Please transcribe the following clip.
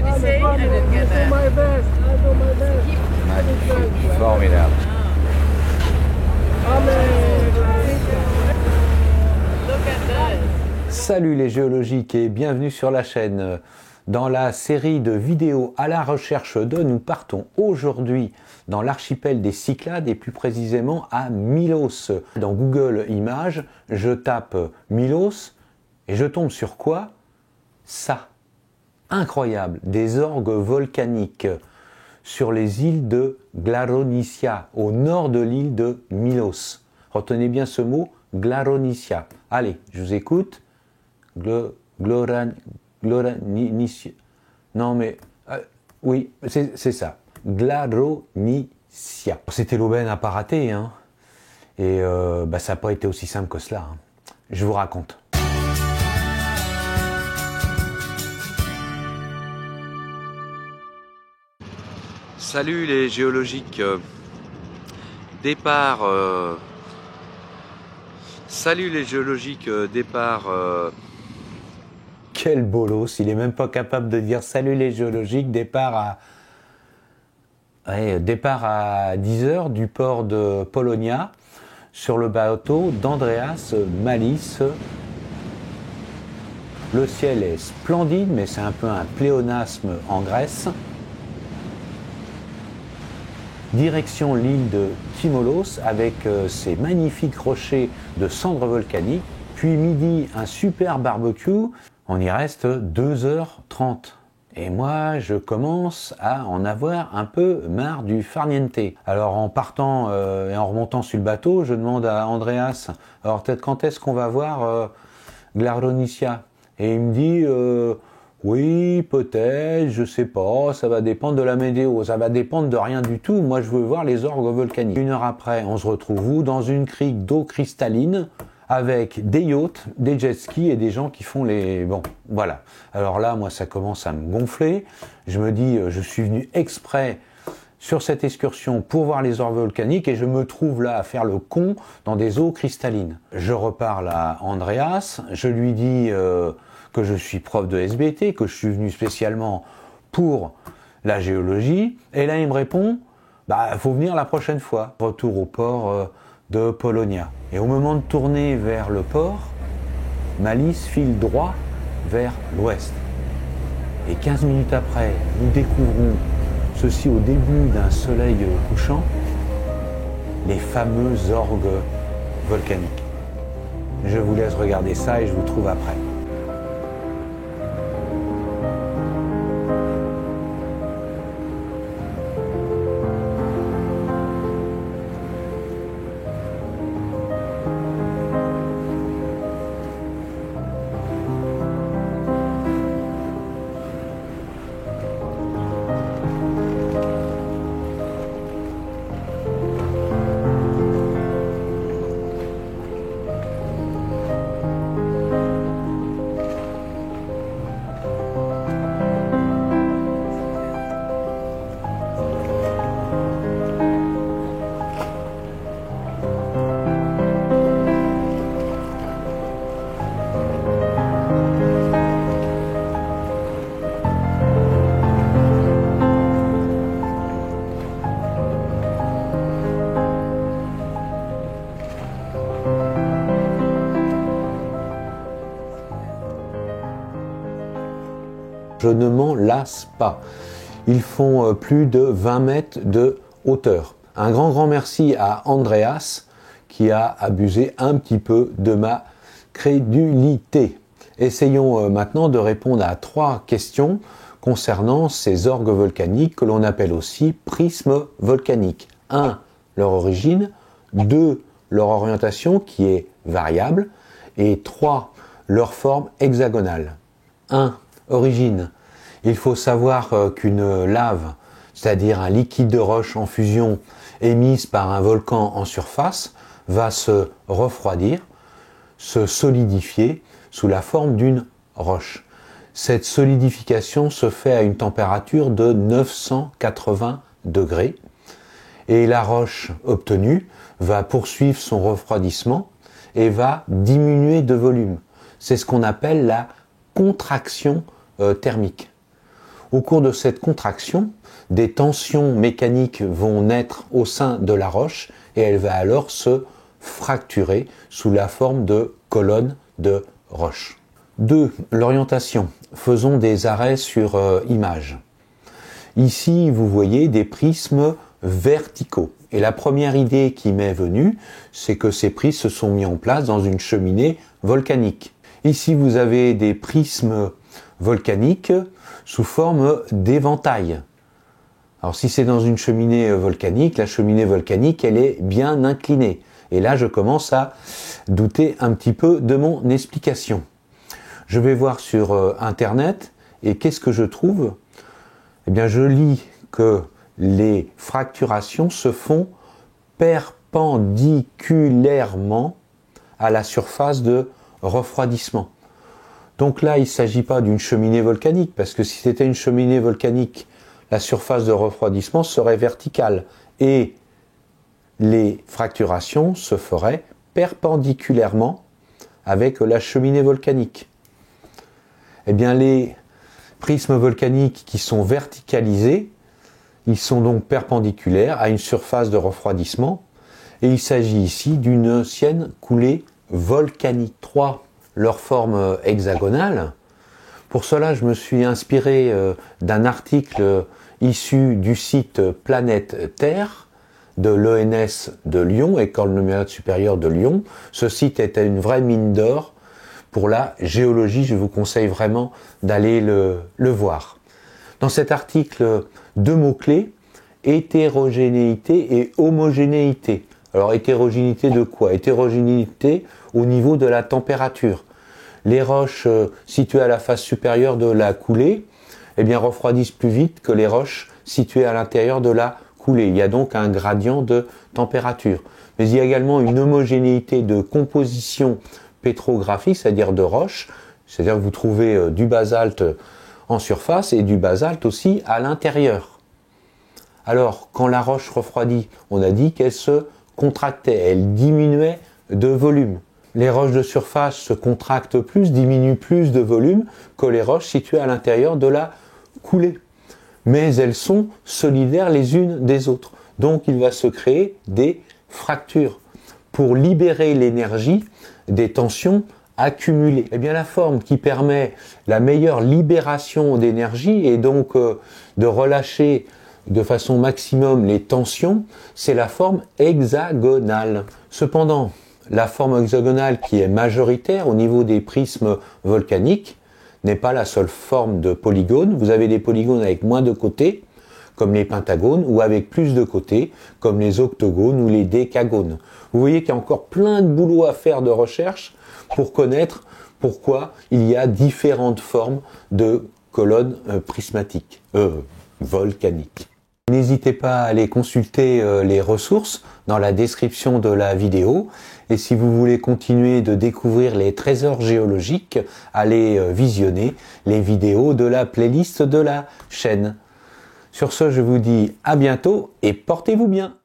did you say? I didn't get that. my best. I do my best. Magnifique, formidable. Look at this. Salut les géologiques et bienvenue sur la chaîne. Dans la série de vidéos à la recherche de, nous partons aujourd'hui dans l'archipel des Cyclades et plus précisément à Milos. Dans Google Images, je tape Milos et je tombe sur quoi? Ça. Incroyable, des orgues volcaniques sur les îles de Gláronicia, au nord de l'île de Milos. Retenez bien ce mot, Gláronicia. Allez, je vous écoute. Gláronicia. Non mais, oui, c'est ça. Gláronicia. C'était l'aubaine à pas rater, hein. Et ça n'a pas été aussi simple que cela, hein. Je vous raconte. Salut les géologiques. Départ. Salut les géologiques. Départ. Quel bolos, il est même pas capable de dire salut les géologiques. Départ à 10h du port de Polonia sur le bateau d'Andreas Malis. Le ciel est splendide, mais c'est un peu un pléonasme en Grèce. Direction l'île de Timolos avec ses magnifiques rochers de cendres volcaniques. Puis midi, un super barbecue. On y reste 2h30. Et moi, je commence à en avoir un peu marre du farniente. Alors en partant et en remontant sur le bateau, je demande à Andreas, alors peut-être quand est-ce qu'on va voir Gláronicia? Et il me dit... oui, peut-être, je sais pas, ça va dépendre de la météo, ça va dépendre de rien du tout. Moi, je veux voir les orgues volcaniques. Une heure après, on se retrouve où? Dans une crique d'eau cristalline, avec des yachts, des jet skis et des gens qui font les... Bon, voilà. Alors là, moi, ça commence à me gonfler. Je me dis, je suis venu exprès sur cette excursion pour voir les orgues volcaniques et je me trouve là à faire le con dans des eaux cristallines. Je reparle à Andreas, je lui dis... que je suis prof de SBT, que je suis venu spécialement pour la géologie. Et là, il me répond, faut venir la prochaine fois. Retour au port de Polonia. Et au moment de tourner vers le port, Malis file droit vers l'ouest. Et 15 minutes après, nous découvrons, ceci au début d'un soleil couchant, les fameux orgues volcaniques. Je vous laisse regarder ça et je vous trouve après. Je ne m'en lasse pas. Ils font plus de 20 mètres de hauteur. Un grand merci à Andreas qui a abusé un petit peu de ma crédulité. Essayons maintenant de répondre à 3 questions concernant ces orgues volcaniques que l'on appelle aussi prismes volcaniques. 1. Leur origine. 2. Leur orientation qui est variable. Et 3. Leur forme hexagonale. 1. Origine. Il faut savoir qu'une lave, c'est-à-dire un liquide de roche en fusion émise par un volcan en surface, va se refroidir, se solidifier sous la forme d'une roche. Cette solidification se fait à une température de 980 degrés et la roche obtenue va poursuivre son refroidissement et va diminuer de volume. C'est ce qu'on appelle la contraction thermique. Au cours de cette contraction, des tensions mécaniques vont naître au sein de la roche et elle va alors se fracturer sous la forme de colonnes de roche. 2. L'orientation. Faisons des arrêts sur image. Ici, vous voyez des prismes verticaux. Et la première idée qui m'est venue, c'est que ces prismes se sont mis en place dans une cheminée volcanique. Ici, vous avez des prismes volcaniques sous forme d'éventail. Alors si c'est dans une cheminée volcanique, la cheminée volcanique, elle est bien inclinée. Et là, je commence à douter un petit peu de mon explication. Je vais voir sur Internet, et qu'est-ce que je trouve? Eh bien, je lis que les fracturations se font perpendiculairement à la surface de refroidissement. Donc là, il ne s'agit pas d'une cheminée volcanique, parce que si c'était une cheminée volcanique, la surface de refroidissement serait verticale et les fracturations se feraient perpendiculairement avec la cheminée volcanique. Eh bien, les prismes volcaniques qui sont verticalisés, ils sont donc perpendiculaires à une surface de refroidissement et il s'agit ici d'une ancienne coulée volcanique. 3. Leur forme hexagonale. Pour cela, je me suis inspiré d'un article issu du site Planète Terre de l'ENS de Lyon, École normale supérieure de Lyon. Ce site était une vraie mine d'or pour la géologie. Je vous conseille vraiment d'aller le voir. Dans cet article, 2 mots-clés, hétérogénéité et homogénéité. Alors hétérogénéité de quoi? Hétérogénéité au niveau de la température. Les roches situées à la face supérieure de la coulée, eh bien, refroidissent plus vite que les roches situées à l'intérieur de la coulée. Il y a donc un gradient de température. Mais il y a également une homogénéité de composition pétrographique, c'est-à-dire de roches, c'est-à-dire que vous trouvez du basalte en surface et du basalte aussi à l'intérieur. Alors, quand la roche refroidit, on a dit qu'elle se contractait, elle diminuait de volume. Les roches de surface se contractent plus, diminuent plus de volume que les roches situées à l'intérieur de la coulée. Mais elles sont solidaires les unes des autres. Donc il va se créer des fractures pour libérer l'énergie des tensions accumulées. Eh bien la forme qui permet la meilleure libération d'énergie et donc de relâcher de façon maximum les tensions, c'est la forme hexagonale. Cependant, la forme hexagonale qui est majoritaire au niveau des prismes volcaniques n'est pas la seule forme de polygone. Vous avez des polygones avec moins de côtés, comme les pentagones, ou avec plus de côtés, comme les octogones ou les décagones. Vous voyez qu'il y a encore plein de boulot à faire de recherche pour connaître pourquoi il y a différentes formes de colonnes prismatiques, volcaniques. N'hésitez pas à aller consulter les ressources dans la description de la vidéo. Et si vous voulez continuer de découvrir les trésors géologiques, allez visionner les vidéos de la playlist de la chaîne. Sur ce, je vous dis à bientôt et portez-vous bien.